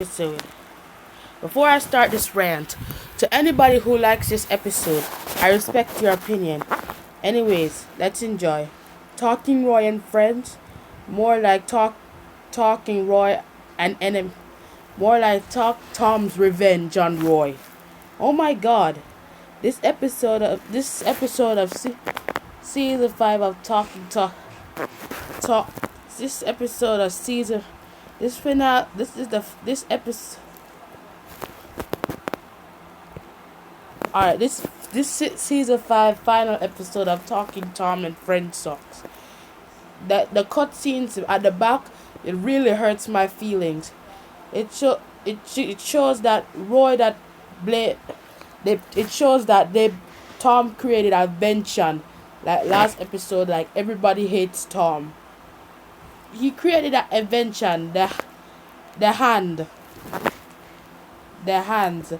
Episode. Before I start this rant, to anybody who likes this episode, I respect your opinion. Anyways, let's enjoy. Talking Roy and friends, more like talking Roy and enemy, more like talk Tom's revenge on Roy. Oh my God, this episode of season 5 of talk this episode of season this final this is the this episode. Alright, season 5 final episode of Talking Tom and Friends sucks. The cutscenes at the back, it really hurts my feelings. It shows that Roy that Blade it shows that they Tom created a invention like last episode, like everybody hates Tom. He created that invention, the hand the hands,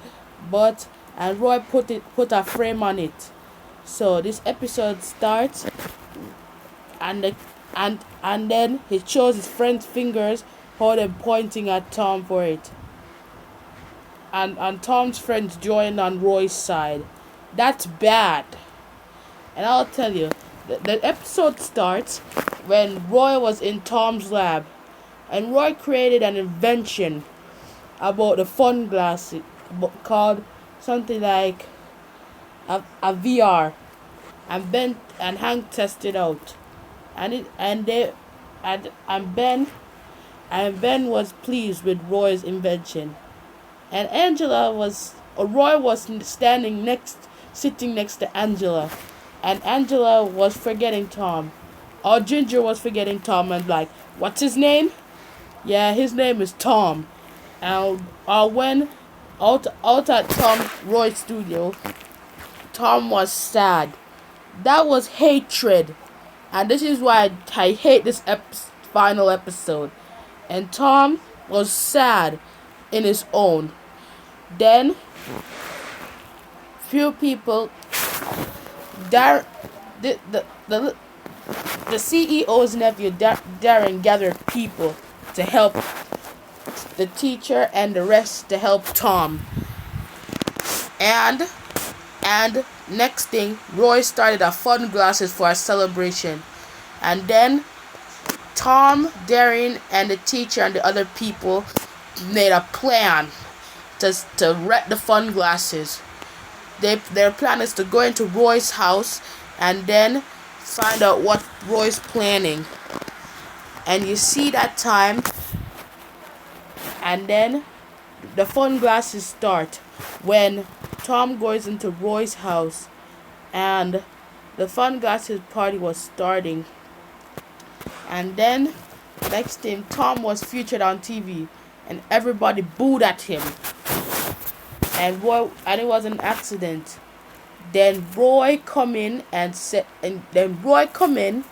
but and Roy put a frame on it. So this episode starts, and then he shows his friend's fingers, how they're pointing at Tom for it. And Tom's friends join on Roy's side. That's bad. And I'll tell you, the episode starts when Roy was in Tom's lab, and Roy created an invention about the fun glasses called something like a VR, and Hank tested out, and Ben was pleased with Roy's invention, and Roy was sitting next to Angela, and Angela was forgetting Tom, or Ginger was forgetting Tom, and like, what's his name? Yeah, his name is Tom. And when out at Tom Roy's studio, Tom was sad. That was hatred, and this is why I hate this final episode. And Tom was sad in his own. Then few people, Dar, the CEO's nephew Darren gathered people to help the teacher and the rest to help Tom. And next thing, Roy started a fun glasses for a celebration. And then Tom, Darren, and the teacher and the other people made a plan to wreck the fun glasses. Their plan is to go into Roy's house and then find out what Roy's planning. And you see that time, and then the fun glasses start when Tom goes into Roy's house, and the fun glasses party was starting. And then next thing, Tom was featured on TV, and everybody booed at him. And it was an accident. Then Roy come in and Roy come in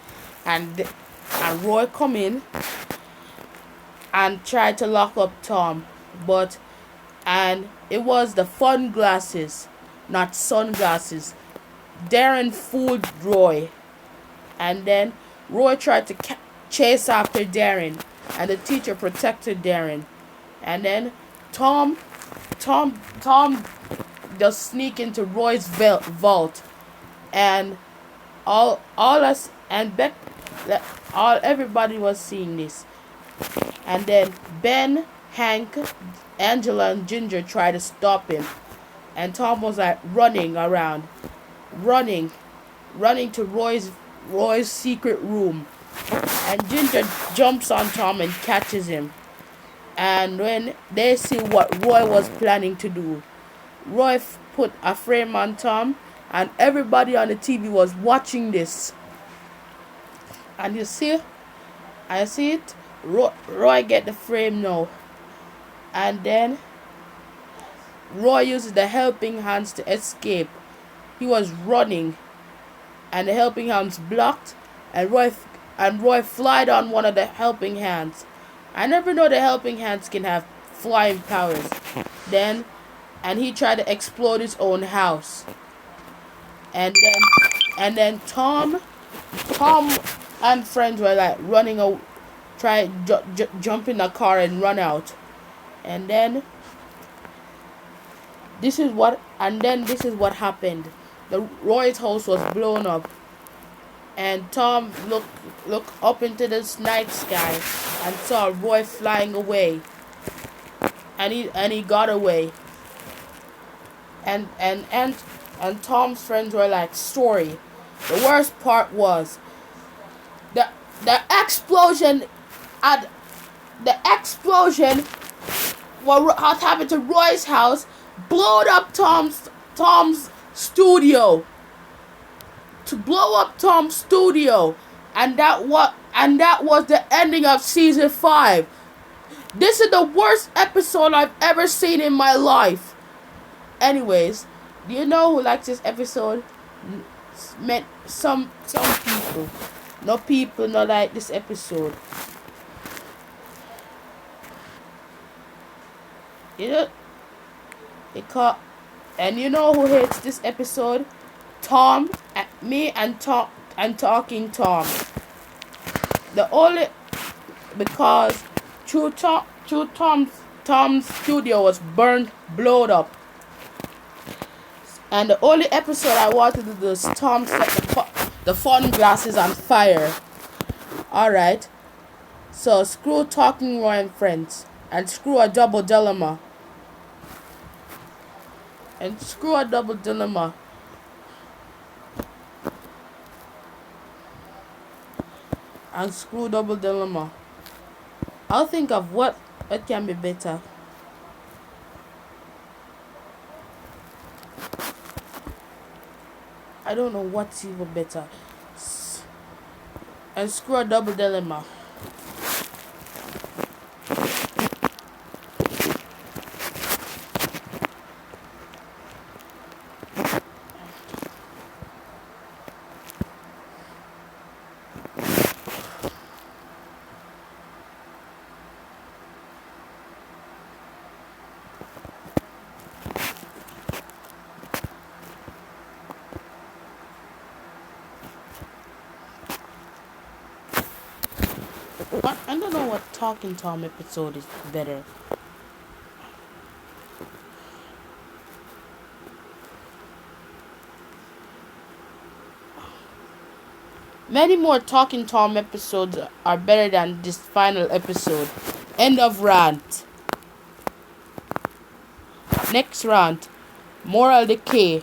and tried to lock up Tom, and it was the fun glasses, not sunglasses. Darren fooled Roy, and then Roy tried to chase after Darren, and the teacher protected Darren, and then Tom just sneak into Roy's vault, and everybody was seeing this. And then Ben, Hank, Angela, and Ginger tried to stop him, and Tom was like running around, running to Roy's secret room, and Ginger jumps on Tom and catches him. And when they see what Roy was planning to do, Roy put a frame on Tom, and everybody on the TV was watching this. And I see it. Roy get the frame now, and then Roy uses the helping hands to escape. He was running, and the helping hands blocked, and Roy flied on one of the helping hands. I never know the helping hands can have flying powers. And he tried to explode his own house. And then Tom and friends were like running out, try jump in the car and run out. And then this is what happened. The Roy's house was blown up, and Tom looked up into the night sky and saw Roy flying away, and he got away. And Tom's friends were like, "Story." The worst part was the the explosion at the explosion what happened to Roy's house blowed up Tom's studio. To blow up Tom's studio, and that was the ending of season 5. This is the worst episode I've ever seen in my life. Anyways, do you know who likes this episode? Meant some people. No people not like this episode. You know, and you know who hates this episode? Tom, me, and Talking Tom. The only because Tom's studio was blowed up, and the only episode I wanted to do is Tom set the fun glasses on fire. All right, so screw Talking Roy and Friends, and screw a double dilemma, and screw a double dilemma. And screw double dilemma. I'll think of what can be better. I don't know what's even better. And screw a double dilemma. I don't know what Talking Tom episode is better. Many more Talking Tom episodes are better than this final episode. End of rant. Next rant. Moral decay.